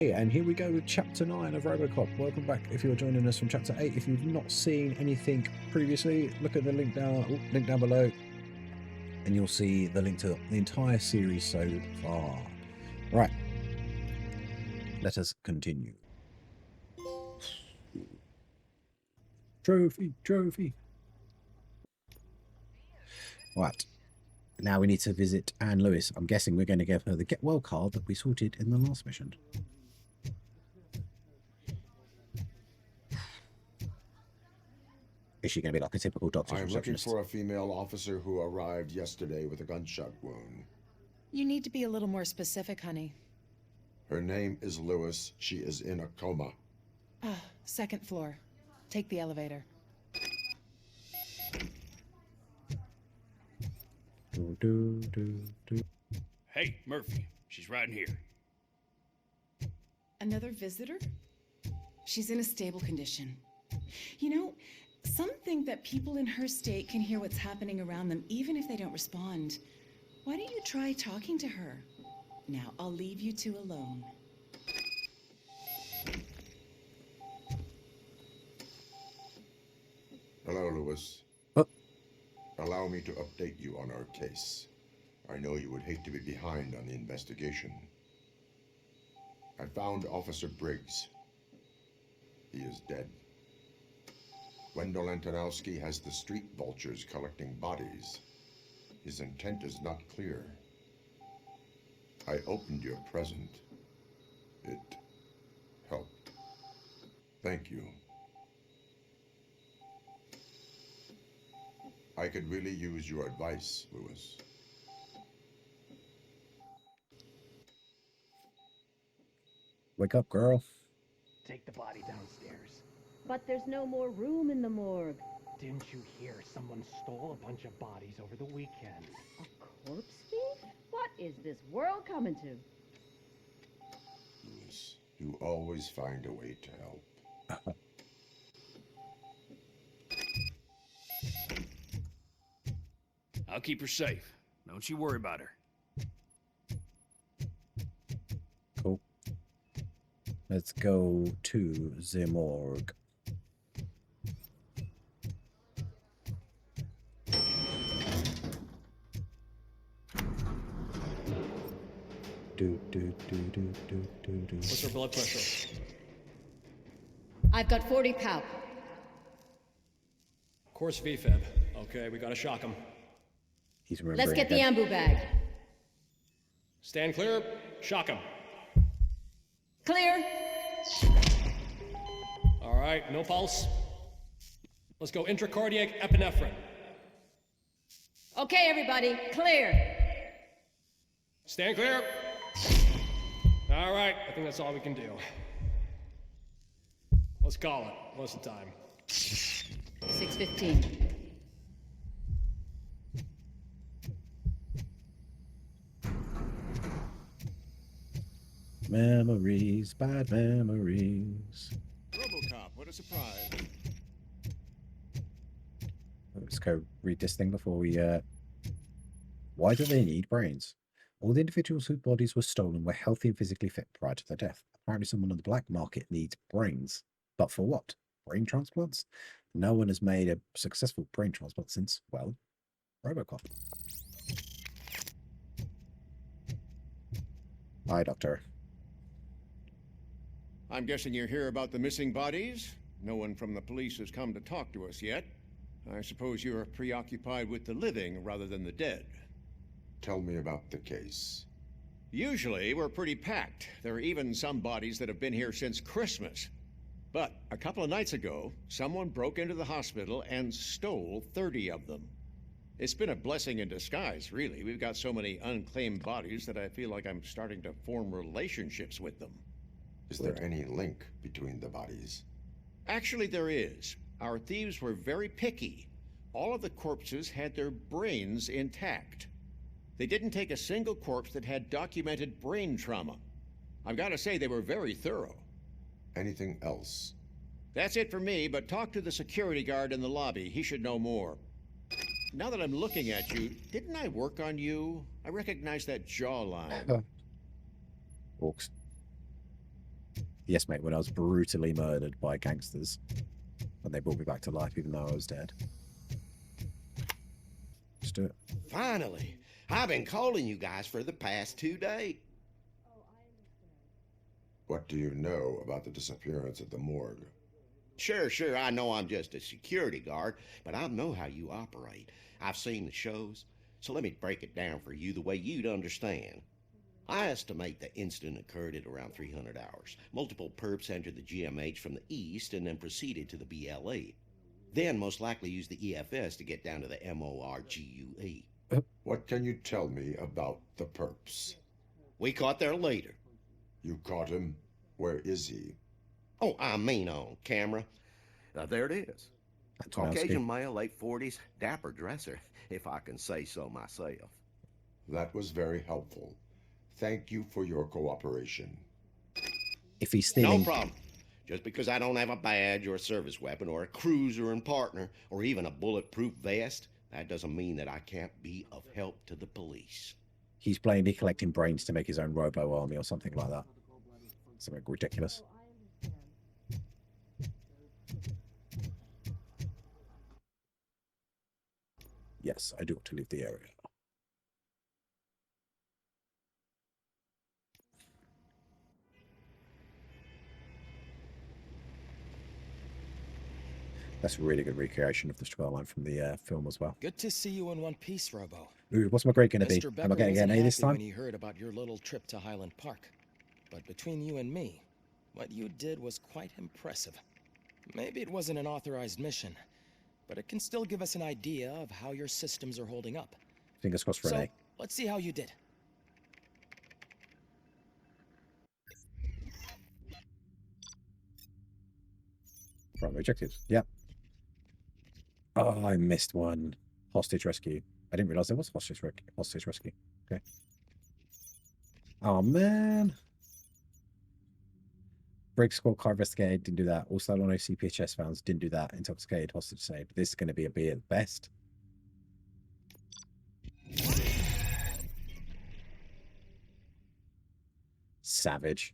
And here we go with Chapter 9 of Robocop. Welcome back if you're joining us from Chapter 8. If you've not seen anything previously, look at the link down below, and you'll see the link to the entire series so far. Right, let us continue. Trophy. Right, now we need to visit Anne Lewis. I'm guessing we're going to give her the Get Well card that we sorted in the last mission. Is she going to be like a typical doctor's receptionist? I'm looking for a female officer who arrived yesterday with a gunshot wound. You need to be a little more specific, honey. Her name is Lewis. She is in a coma. Second floor. Take the elevator. Hey, Murphy. She's right in here. Another visitor? She's in a stable condition. You know, some think that people in her state can hear what's happening around them even if they don't respond. Why don't you try talking to her? Now, I'll leave you two alone. Hello, Lewis. Oh. Allow me to update you on our case. I know you would hate to be behind on the investigation. I found Officer Briggs. He is dead. Wendell Antonowski has the street vultures collecting bodies. His intent is not clear. I opened your present. It helped. Thank you. I could really use your advice, Lewis. Wake up, girl. Take the body downstairs. But there's no more room in the morgue. Didn't you hear someone stole a bunch of bodies over the weekend? A corpse thief? What is this world coming to? Lewis, you always find a way to help. I'll keep her safe. Don't you worry about her. Cool. Let's go to the morgue. What's her blood pressure? I've got 40 pow. Course VFib. Okay, we gotta shock him. He's remembering. Let's get the again. ambu bag. Stand clear. Shock him. Clear. All right, no pulse. Let's go intracardiac epinephrine. Okay, everybody, clear. Stand clear. All right, I think that's all we can do. Let's call it. What's the time? 6:15. Memories, bad memories. Robocop, what a surprise. Let's go read this thing before we, Why do they need brains? All the individuals whose bodies were stolen were healthy and physically fit prior to their death. Apparently someone on the black market needs brains. But for what? Brain transplants? No one has made a successful brain transplant since, well, Robocop. Hi, Doctor. I'm guessing you're here about the missing bodies? No one from the police has come to talk to us yet. I suppose you're preoccupied with the living rather than the dead. Tell me about the case. Usually, we're pretty packed. There are even some bodies that have been here since Christmas. But a couple of nights ago, someone broke into the hospital and stole 30 of them. It's been a blessing in disguise, really. We've got so many unclaimed bodies that I feel like I'm starting to form relationships with them. Is there any link between the bodies? Actually, there is. Our thieves were very picky. All of the corpses had their brains intact. They didn't take a single corpse that had documented brain trauma. I've got to say, they were very thorough. Anything else? That's it for me, but talk to the security guard in the lobby. He should know more. Now that I'm looking at you, didn't I work on you? I recognize that jawline. Walks. Yes, mate, when I was brutally murdered by gangsters. When they brought me back to life, even though I was dead. Just do it. Finally. I've been calling you guys for the past 2 days. What do you know about the disappearance at the morgue? Sure, I know I'm just a security guard, but I know how you operate. I've seen the shows, so let me break it down for you the way you'd understand. I estimate the incident occurred at around 300 hours. Multiple perps entered the GMH from the east and then proceeded to the BLE. Then most likely used the EFS to get down to the MORGUE. What can you tell me about the perps? We caught their leader. You caught him? Where is he? Oh, I mean on camera. There it is. Caucasian male, late 40s, dapper dresser, if I can say so myself. That was very helpful. Thank you for your cooperation. If he's stealing... No problem. Just because I don't have a badge or a service weapon or a cruiser and partner or even a bulletproof vest, that doesn't mean that I can't be of help to the police. He's blatantly collecting brains to make his own robo-army or something like that. Something ridiculous. Yes, I do want to leave the area. That's a really good recreation of the storyline from the film as well. Good to see you in one piece, Robo. Ooh, what's my grade going to be? Mr. Am I getting an A this time? When he heard about your little trip to Highland Park. But between you and me, what you did was quite impressive. Maybe it wasn't an authorized mission, but it can still give us an idea of how your systems are holding up. Fingers crossed for an A. Let's see how you did. Primary objectives. Yep. Oh, I missed one. Hostage rescue. I didn't realize there was hostage rescue. Okay. Oh, man. Break squad car investigated. Didn't do that. Also, on CPHS founds. Didn't do that. Intoxicated. Hostage saved. This is going to be a B at best. Savage.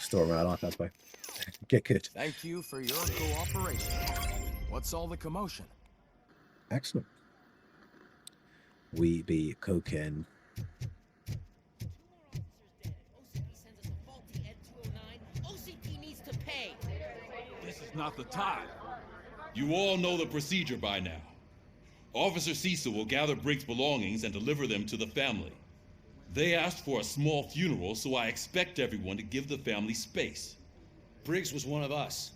Story my life, that's why. Get good. Thank you for your cooperation. What's all the commotion? Excellent. We be cooking. This is not the time. You all know the procedure by now. Officer Cecil will gather Briggs' belongings and deliver them to the family. They asked for a small funeral, so I expect everyone to give the family space. Briggs was one of us.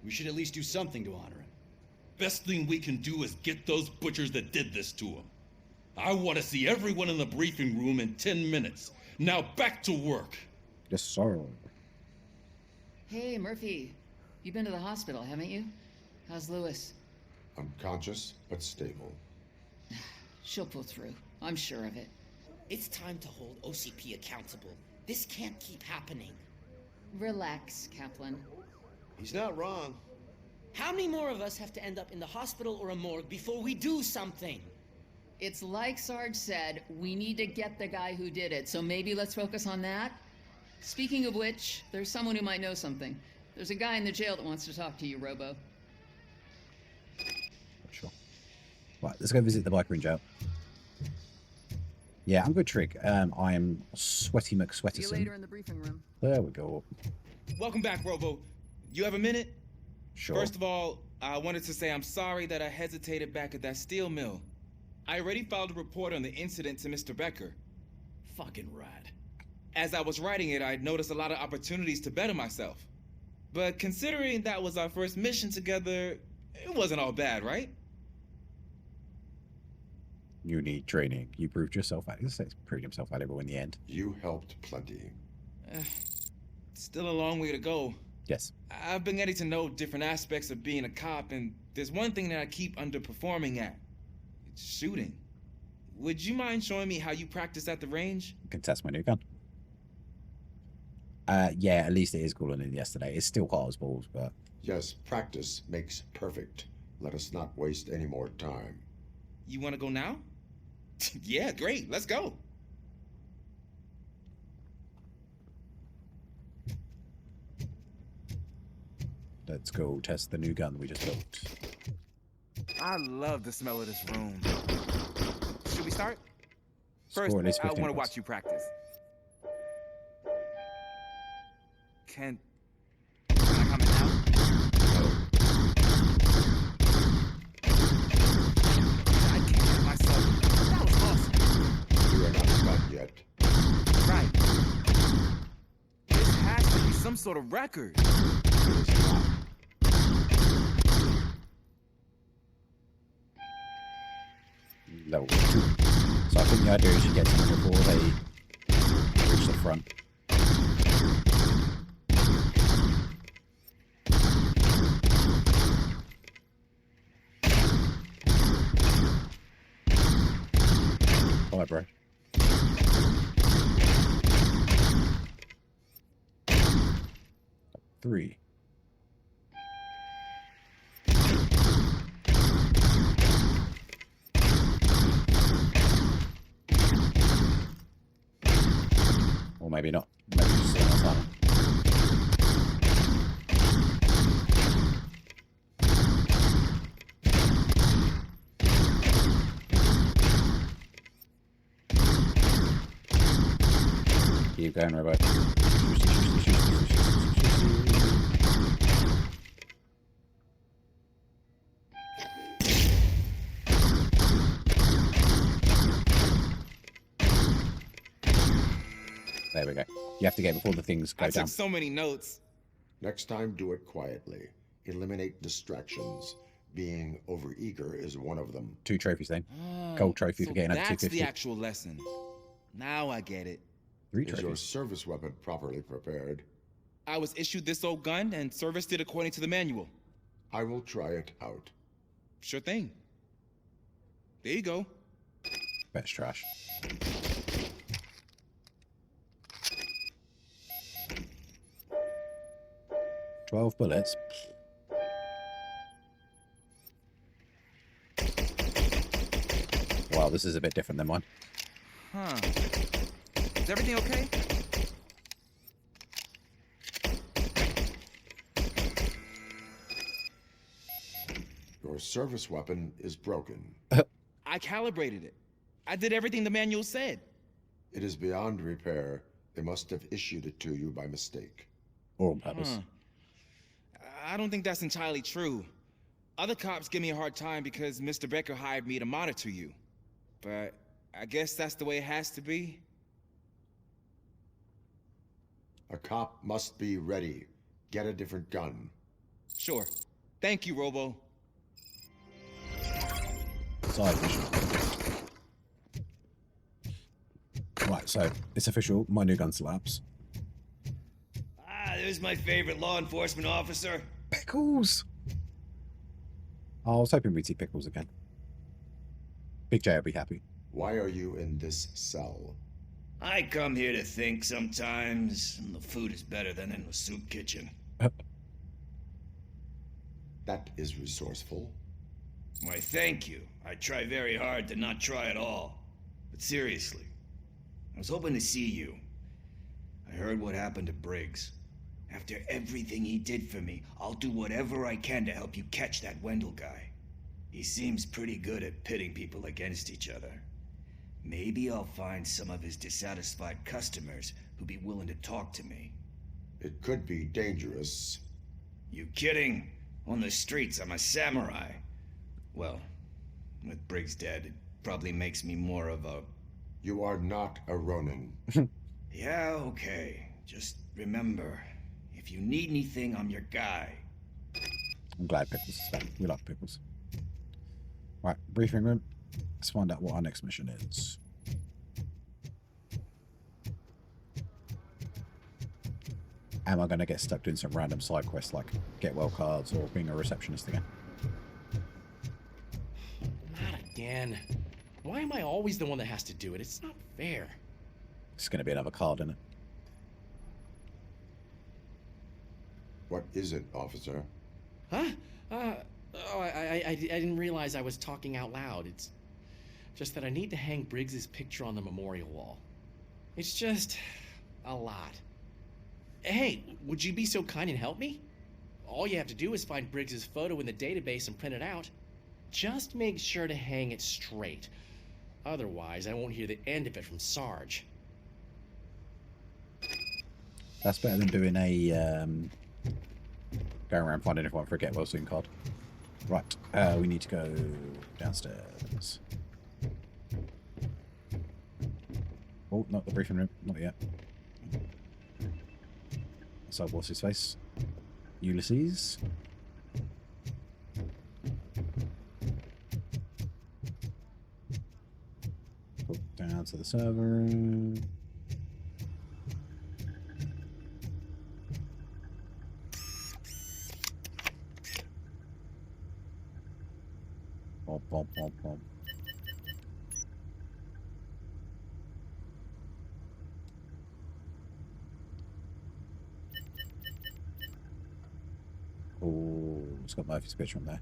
We should at least do something to honor him. Best thing we can do is get those butchers that did this to him. I want to see everyone in the briefing room in 10 minutes. Now back to work. Yes, sir. Hey, Murphy. You've been to the hospital, haven't you? How's Lewis? Unconscious, but stable. She'll pull through. I'm sure of it. It's time to hold OCP accountable. This can't keep happening. Relax, Kaplan. He's not wrong. How many more of us have to end up in the hospital or a morgue before we do something? It's like Sarge said, we need to get the guy who did it, so maybe let's focus on that. Speaking of which, there's someone who might know something. There's a guy in the jail that wants to talk to you, Robo. Sure. Right, let's go visit the biker in jail. Yeah, I'm good, Trig. I am Sweaty McSweaterson. See you later in the briefing room. There we go. Welcome back, Robo. You have a minute? Sure. First of all, I wanted to say I'm sorry that I hesitated back at that steel mill. I already filed a report on the incident to Mr. Becker. Fucking rad. As I was writing it, I noticed a lot of opportunities to better myself. But considering that was our first mission together, it wasn't all bad, right? You need training. You proved yourself out. This proved himself valuable in the end. You helped plenty. Still a long way to go. Yes. I've been getting to know different aspects of being a cop, and there's one thing that I keep underperforming at. It's shooting. Would you mind showing me how you practice at the range? You can test my new gun. Yeah, at least it is cooler than yesterday. It's still hot as balls, but... Yes, practice makes perfect. Let us not waste any more time. You want to go now? Yeah, great. Let's go. Let's go test the new gun we just built. I love the smell of this room. Should we start? First, Score at least I 15 want to points. watch you practice. Can I come in now? I can't get myself. That was awesome. You are not done yet. Right. This has to be some sort of record. It is not. Level 2. So I think the idea is you get to them before they reach the front. Alright, bro. Three. Or maybe not. Maybe just see what's happening. Keep going, Robot. There we go. You have to get before the things go I down. took so many notes. Next time, do it quietly. Eliminate distractions. Being overeager is one of them. 2 trophies then. Gold trophy so for getting over that's 250. the actual lesson. Now I get it. 3 Is your trophies. service weapon properly prepared? I was issued this old gun and serviced it according to the manual. I will try it out. Sure thing. There you go. Best trash. $12 bullets. Wow, this is a bit different than mine. Huh. Is everything okay? Your service weapon is broken. I calibrated it. I did everything the manual said. It is beyond repair. They must have issued it to you by mistake. Or on purpose. I don't think that's entirely true. Other cops give me a hard time because Mr. Becker hired me to monitor you. But I guess that's the way it has to be. A cop must be ready. Get a different gun. Sure. Thank you, Robo. Side mission. Right, so it's official. My new gun slaps. Ah, there's my favorite law enforcement officer. Pickles! Oh, I was hoping we'd see Pickles again. Big J will be happy. Why are you in this cell? I come here to think sometimes, and the food is better than in the soup kitchen. That is resourceful. Why, thank you. I try very hard to not try at all. But seriously, I was hoping to see you. I heard what happened to Briggs. After everything he did for me, I'll do whatever I can to help you catch that Wendell guy. He seems pretty good at pitting people against each other. Maybe I'll find some of his dissatisfied customers who'd be willing to talk to me. It could be dangerous. You kidding? On the streets, I'm a samurai. Well, with Briggs dead, it probably makes me more of a... You are not a Ronin. Yeah, okay. Just remember, if you need anything, I'm your guy. I'm glad Pickles is back. We like Pickles. Right, briefing room. Let's find out what our next mission is. Am I going to get stuck doing some random side quests like get well cards or being a receptionist again? Not again. Why am I always the one that has to do it? It's not fair. It's going to be another card, isn't it? What is it, officer? Huh? I didn't realize I was talking out loud. It's Just that I need to hang Briggs's picture on the memorial wall. It's just a lot. Hey, would you be so kind and help me? All you have to do is find Briggs's photo in the database and print it out. Just make sure to hang it straight. Otherwise, I won't hear the end of it from Sarge. That's better than doing a going around finding everyone for a get well soon card. Right, we need to go downstairs. Oh, not the briefing room, not yet. So what's his face? Ulysses. Go down to the server room. Bom, bom, bom, bom. Oh, it's got Murphy's picture on there.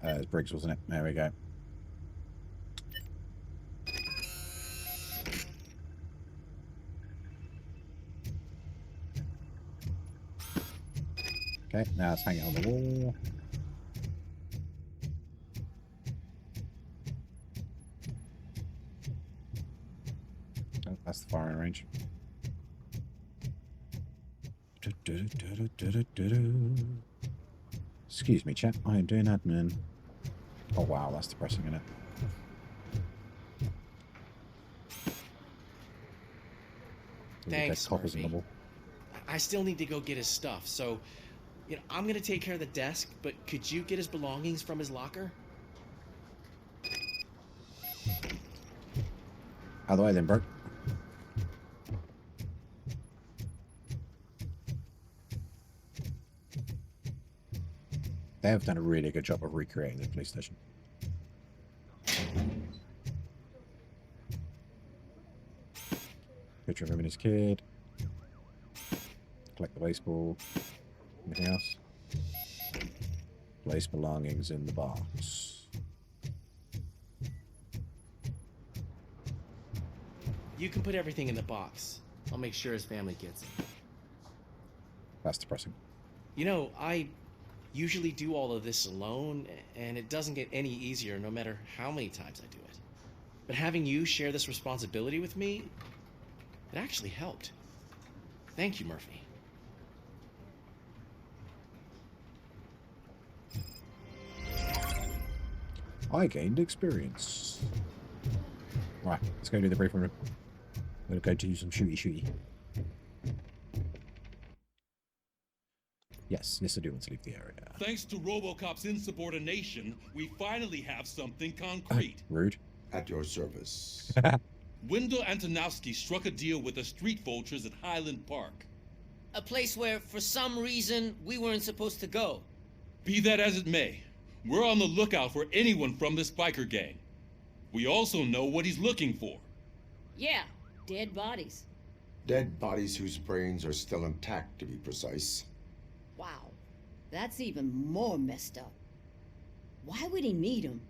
It's Briggs, wasn't it? There we go. Okay, now let's hang it on the wall. Oh, that's the firing range. Excuse me, chap. I am doing admin. Oh wow, that's depressing, isn't it? Thanks, Murphy. I still need to go get his stuff, so I'm gonna take care of the desk, but could you get his belongings from his locker? Out of the way then, bro. They have done a really good job of recreating the police station. Picture of him and his kid. Collect the baseball. Anything else? Place belongings in the box. You can put everything in the box. I'll make sure his family gets it. That's depressing. I usually do all of this alone, and it doesn't get any easier no matter how many times I do it. But having you share this responsibility with me, it actually helped. Thank you, Murphy. I gained experience. Right, let's go do the briefing room. I'm going to go do some shooty. Yes, I do want to leave the area. Thanks to Robocop's insubordination, we finally have something concrete. Rude. At your service. Wendell Antonowski struck a deal with the street vultures at Highland Park. A place where, for some reason, we weren't supposed to go. Be that as it may, we're on the lookout for anyone from this biker gang. We also know what he's looking for. Yeah, dead bodies. Dead bodies whose brains are still intact, to be precise. Wow, that's even more messed up. Why would he need them?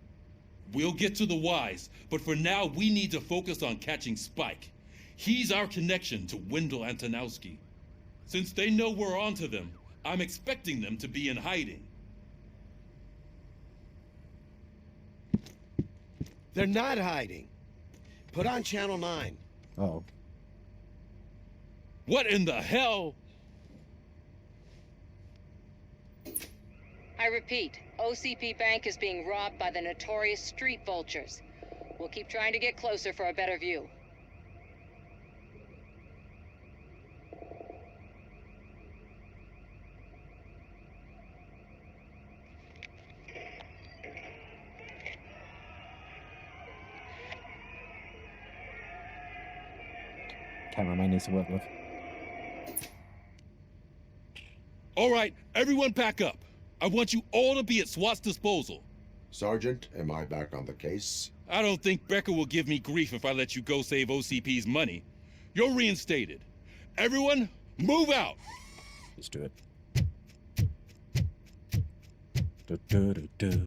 We'll get to the whys, but for now we need to focus on catching Spike. He's our connection to Wendell Antonowski. Since they know we're onto them, I'm expecting them to be in hiding. They're not hiding. Put on Channel 9. Oh. What in the hell? I repeat, OCP Bank is being robbed by the notorious street vultures. We'll keep trying to get closer for a better view. Cameraman needs to work with. All right, everyone pack up. I want you all to be at SWAT's disposal. Sergeant, am I back on the case? I don't think Becker will give me grief if I let you go save OCP's money. You're reinstated. Everyone, move out! Let's do it. Du-du-du-du.